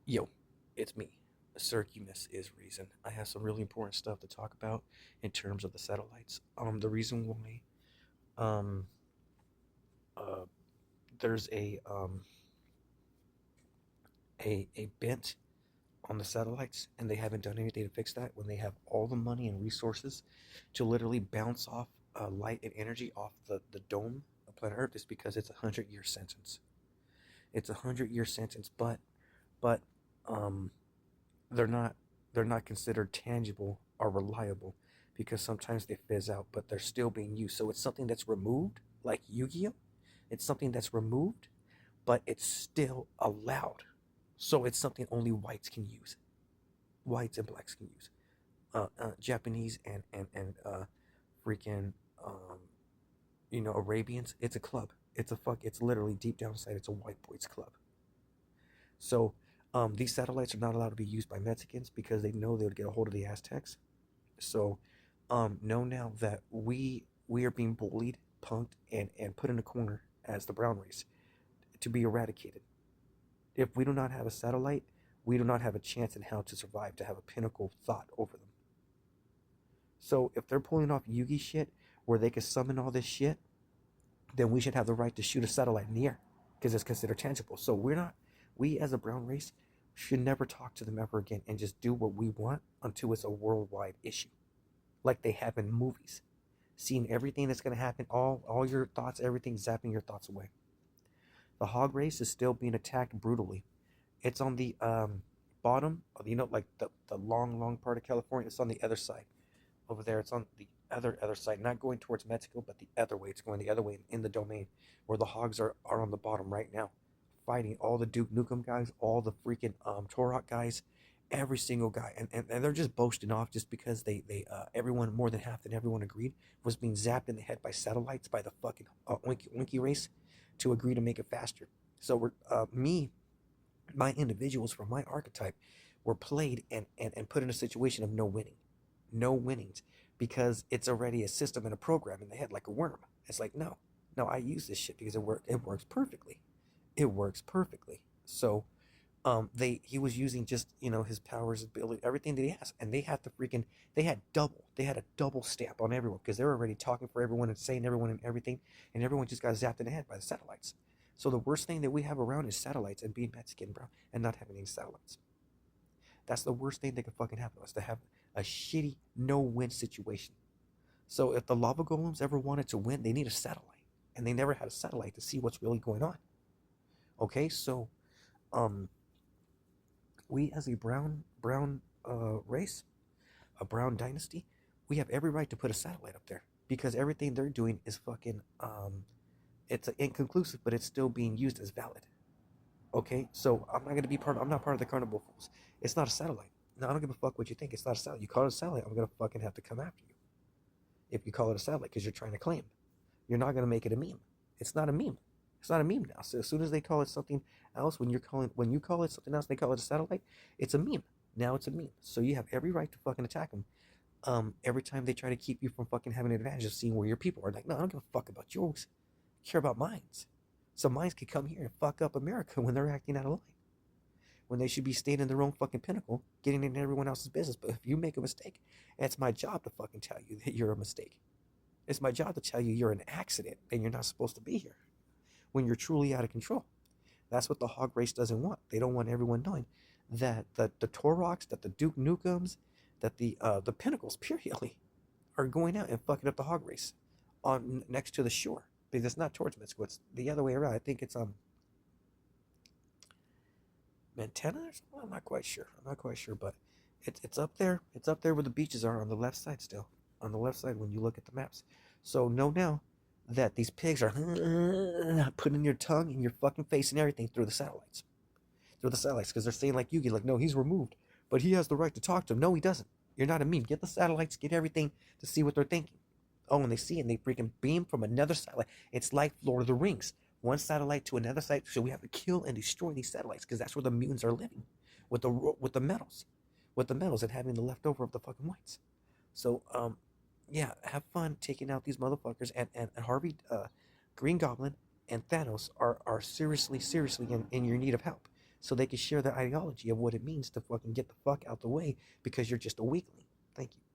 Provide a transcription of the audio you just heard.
Yo, it's me. Circumus is reason. I have some really important stuff to talk about in terms of the satellites. The reason why um uh there's a bent on the satellites and they haven't done anything to fix that when they have all the money and resources to literally bounce off light and energy off the dome of planet Earth is because it's 100-year sentence. It's 100-year sentence, but um they're not they're not considered tangible or reliable because sometimes they fizz out, but they're still being used. So it's something that's removed, like Yu-Gi-Oh. It's something that's removed, but it's still allowed. So it's something only whites can use. Whites and blacks can use. Japanese and freaking um, Arabians. It's a club. It's literally deep down inside. It's a white boys club. So these satellites are not allowed to be used by Mexicans because they know they would get a hold of the Aztecs. So know now that we are being bullied, punked, and put in a corner as the brown race to be eradicated. If we do not have a satellite, we do not have a chance in hell to survive to have a pinnacle thought over them. So if they're pulling off Yugi shit where they can summon all this shit, then we should have the right to shoot a satellite in the air because it's considered tangible. So we as a brown race should never talk to them ever again and just do what we want until it's a worldwide issue, like they have in movies. Seeing everything that's going to happen, all your thoughts, everything zapping your thoughts away. The hog race is still being attacked brutally. It's on the bottom of, like the long part of California. It's on the other side over there. It's on the other side, not going towards Mexico, but the other way. It's going the other way in the domain where the hogs are on the bottom right now, fighting all the Duke Nukem guys, all the freaking Torok guys, every single guy, and they're just boasting off just because they everyone more than half than everyone agreed was being zapped in the head by satellites by the fucking Oinky race to agree to make it faster. So my individuals from my archetype were played and put in a situation of no winning, no winnings, because it's already a system and a program in the head like a worm. It's like, no, I use this shit because it works perfectly. It works perfectly. So they he was using just his powers, ability, everything that he has, and they had a double stamp on everyone because they were already talking for everyone and saying everyone and everything, and everyone just got zapped in the head by the satellites. So the worst thing that we have around is satellites and being Mexican, bro, and not having any satellites. That's the worst thing that could fucking happen to us, to have a shitty no-win situation. So if the lava golems ever wanted to win, they need a satellite, and they never had a satellite to see what's really going on. Okay, so um, we as a brown race, a brown dynasty, we have every right to put a satellite up there because everything they're doing is fucking it's inconclusive, but it's still being used as valid. Okay, so I'm not gonna be part. I'm not part of the carnival fools. It's not a satellite. No, I don't give a fuck what you think. It's not a satellite. You call it a satellite, I'm gonna fucking have to come after you if you call it a satellite because you're trying to claim. You're not gonna make it a meme. It's not a meme. It's not a meme now. So as soon as they call it something else, when you call it something else, they call it a satellite. It's a meme. Now it's a meme. So you have every right to fucking attack them. Every time they try to keep you from fucking having an advantage of seeing where your people are, like, no, I don't give a fuck about yours. I care about mines. So mines could come here and fuck up America when they're acting out of line. When they should be staying in their own fucking pinnacle, getting in everyone else's business. But if you make a mistake, it's my job to fucking tell you that you're a mistake. It's my job to tell you you're an accident and you're not supposed to be here when you're truly out of control. That's what the hog race doesn't want. They don't want everyone knowing that the Toroks, that the Duke Nukems, that the Pinnacles, periodly, are going out and fucking up the hog race on next to the shore. Because it's not towards Mexico, it's the other way around. I think it's Montana or something. I'm not quite sure. But it's up there. It's up there where the beaches are on the left side still. On the left side when you look at the maps. So know now that these pigs are putting your tongue in your fucking face and everything through the satellites. Through the satellites, because they're saying like Yugi, like, no, he's removed. But he has the right to talk to him. No, he doesn't. You're not a meme. Get the satellites, get everything to see what they're thinking. Oh, and they see it and they freaking beam from another satellite. It's like Lord of the Rings. One satellite to another satellite. So we have to kill and destroy these satellites because that's where the mutants are living. With the metals. With the metals and having the leftover of the fucking whites. So yeah, have fun taking out these motherfuckers, and Harvey, Green Goblin and Thanos are seriously in your need of help. so they can share their ideology of what it means to fucking get the fuck out the way because you're just a weakling. Thank you.